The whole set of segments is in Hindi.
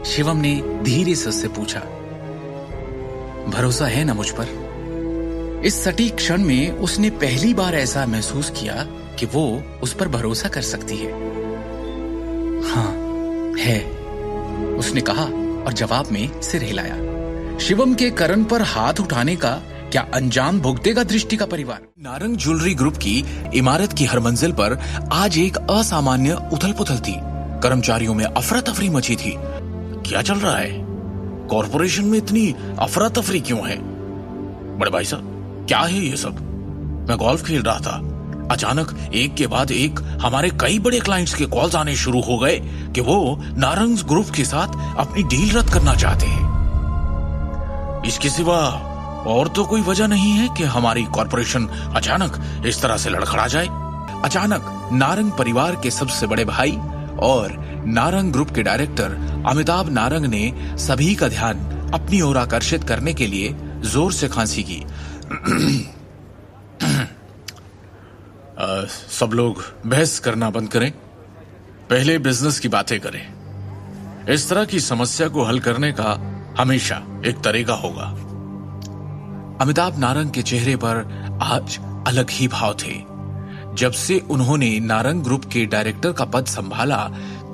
शिवम ने धीरे से उससे पूछा, भरोसा है ना मुझ पर? इस सटीक क्षण में उसने पहली बार ऐसा महसूस किया कि वो उस पर भरोसा कर सकती है। हाँ है, उसने कहा और जवाब में सिर हिलाया। शिवम के करण पर हाथ उठाने का क्या अंजाम भुगतेगा दृष्टि का परिवार? नारंग ज्वेलरी ग्रुप की इमारत की हर मंजिल पर आज एक असामान्य उथल पुथल थी। कर्मचारियों में अफरा तफरी मची थी। क्या चल रहा है? कॉर्पोरेशन में इतनी अफरा तफरी क्यों है? बड़े भाई साहब, क्या है ये सब? मैं गोल्फ खेल रहा था, अचानक एक के बाद एक हमारे कई बड़े क्लाइंट्स के कॉल्स आने शुरू हो गए कि वो नारंग ग्रुप के साथ अपनी डील रद्द करना चाहते हैं। इसके सिवा और तो कोई वजह नहीं है कि हमारी कॉर्पोरेशन अचानक इस तरह से लड़खड़ा जाए। अचानक नारंग परिवार के सबसे बड़े भाई और नारंग ग्रुप के डायरेक्टर अमिताभ नारंग ने सभी का ध्यान अपनी ओर आकर्षित करने के लिए जोर से खांसी की। सब लोग बहस करना बंद करें, पहले बिजनेस की बातें करें। इस तरह की समस्या को हल करने का हमेशा एक तरीका होगा। अमिताभ नारंग के चेहरे पर आज अलग ही भाव थे। जब से उन्होंने नारंग ग्रुप के डायरेक्टर का पद संभाला,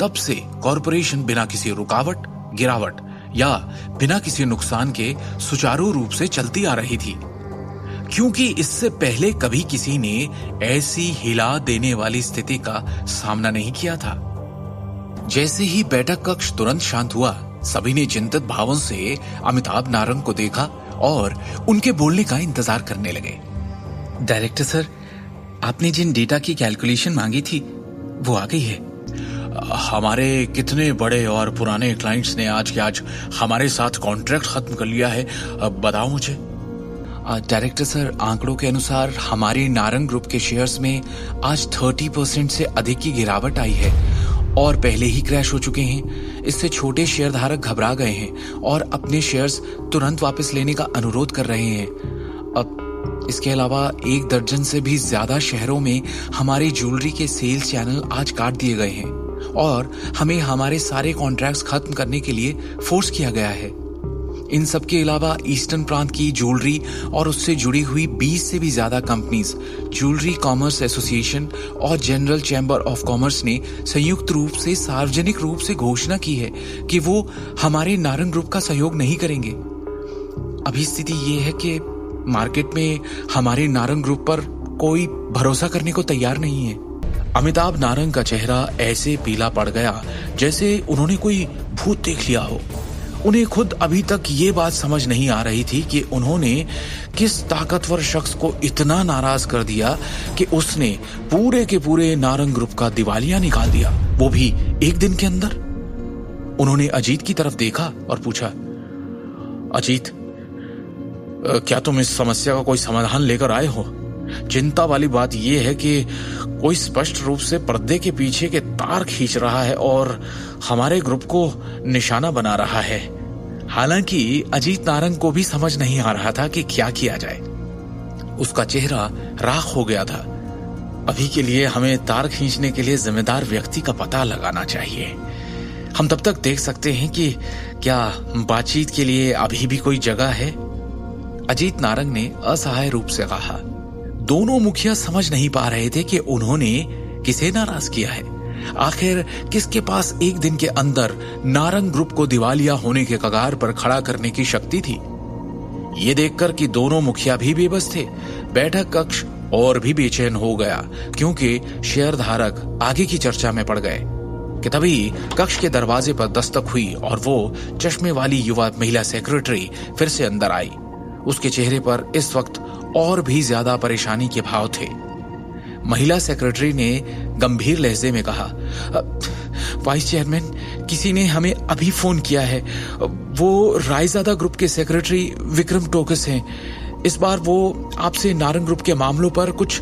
तब से कॉर्पोरेशन बिना किसी रुकावट, गिरावट या बिना किसी नुकसान के सुचारू रूप से चलती आ रही थी, क्योंकि इससे पहले कभी किसी ने ऐसी हिला देने वाली स्थिति का सामना नहीं किया था। जैसे ही बैठक कक्ष तुरंत शांत हुआ, सभी ने चिंतित भावों से अमिताभ नारंग को देखा और उनके बोलने का इंतजार करने लगे। डायरेक्टर सर, आपने जिन डेटा की कैलकुलेशन मांगी थी वो आ गई है। हमारे कितने बड़े और पुराने क्लाइंट्स ने आज के आज हमारे साथ कॉन्ट्रैक्ट खत्म कर लिया है, बताओ मुझे। डायरेक्टर सर, आंकड़ों के अनुसार हमारे नारंग ग्रुप के शेयर्स में आज 30% से अधिक की गिरावट आई है और पहले ही क्रैश हो चुके हैं। इससे छोटे शेयर धारक घबरा गए हैं और अपने शेयर्स तुरंत वापस लेने का अनुरोध कर रहे हैं। अब इसके अलावा 1 दर्जन से भी ज्यादा शहरों में हमारे ज्वेलरी के सेल्स चैनल आज काट दिए गए हैं और हमें हमारे सारे कॉन्ट्रैक्ट्स खत्म करने के लिए फोर्स किया गया है। इन सब के अलावा ईस्टर्न प्रांत की ज्वेलरी और उससे जुड़ी हुई 20 से भी ज्यादा कंपनीज, ज्वेलरी कॉमर्स एसोसिएशन और जनरल चैम्बर ऑफ कॉमर्स ने संयुक्त रूप से सार्वजनिक रूप से घोषणा की है कि वो हमारे नारंग ग्रुप का सहयोग नहीं करेंगे। अभी स्थिति ये है कि मार्केट में हमारे नारंग ग्रुप पर कोई भरोसा करने को तैयार नहीं है। अमिताभ नारंग का चेहरा ऐसे पीला पड़ गया जैसे उन्होंने कोई भूत देख लिया हो। उन्हें खुद अभी तक ये बात समझ नहीं आ रही थी कि उन्होंने किस ताकतवर शख्स को इतना नाराज कर दिया कि उसने पूरे के पूरे नारंग ग्रुप का दिवालिया निकाल दिया, वो भी एक दिन के अंदर। उन्होंने अजीत की तरफ देखा और पूछा, अजीत, क्या तुम इस समस्या का कोई समाधान लेकर आए हो? चिंता वाली बात यह है कि कोई स्पष्ट रूप से पर्दे के पीछे के तार खींच रहा है और हमारे ग्रुप को निशाना बना रहा है। हालांकि अजीत नारंग को भी समझ नहीं आ रहा था कि क्या किया जाए। उसका चेहरा राख हो गया था। अभी के लिए हमें तार खींचने के लिए जिम्मेदार व्यक्ति का पता लगाना चाहिए। हम तब तक देख सकते हैं कि क्या बातचीत के लिए अभी भी कोई जगह है। अजीत नारंग ने असहाय रूप से कहा। दोनों मुखिया समझ नहीं पा रहे थे कि उन्होंने किसे नाराज किया है। आखिर किसके पास एक दिन के अंदर नारंग ग्रुप को दिवालिया होने के कगार पर खड़ा करने की शक्ति थी। ये देखकर कि दोनों मुखिया भी बेबस थे, बैठक कक्ष और भी बेचैन हो गया, क्योंकि शेयर धारक आगे की चर्चा में पड़ गए कि तभी कक्ष के दरवाजे पर दस्तक हुई और वो चश्मे वाली युवा महिला सेक्रेटरी फिर से अंदर आई। उसके चेहरे पर इस वक्त और भी ज्यादा परेशानी के भाव थे। महिला सेक्रेटरी ने गंभीर लहजे में कहा, वाइस चेयरमैन, किसी ने हमें अभी फोन किया है। वो रायजादा ग्रुप के सेक्रेटरी विक्रम टोकस हैं। इस बार वो आपसे नारंग ग्रुप के मामलों पर कुछ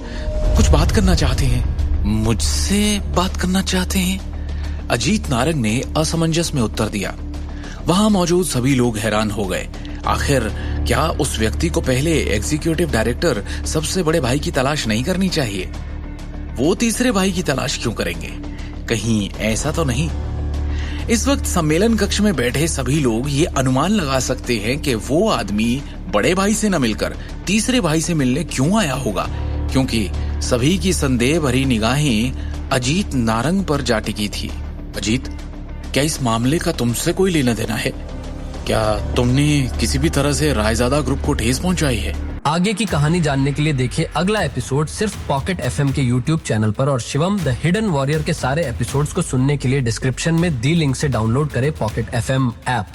बात करना चाहते हैं। मुझसे बात करना चाहते हैं? अजीत नारंग ने असमंजस में उत्तर दिया। वहां मौजूद सभी लोग हैरान हो गए। आखिर क्या उस व्यक्ति को पहले एग्जीक्यूटिव डायरेक्टर सबसे बड़े भाई की तलाश नहीं करनी चाहिए? वो तीसरे भाई की तलाश क्यों करेंगे? कहीं ऐसा तो नहीं? इस वक्त सम्मेलन कक्ष में बैठे सभी लोग ये अनुमान लगा सकते हैं कि वो आदमी बड़े भाई से न मिलकर तीसरे भाई से मिलने क्यों आया होगा, क्योंकि सभी की संदेह भरी निगाहें अजीत नारंग पर जा टिकी थी। अजीत, क्या इस मामले का तुमसे कोई लेना देना है? क्या तुमने किसी भी तरह से रायजादा ग्रुप को ठेस पहुंचाई है? आगे की कहानी जानने के लिए देखिए अगला एपिसोड सिर्फ पॉकेट एफएम के यूट्यूब चैनल पर, और शिवम द हिडन वॉरियर के सारे एपिसोड्स को सुनने के लिए डिस्क्रिप्शन में दी लिंक से डाउनलोड करें पॉकेट एफएम ऐप।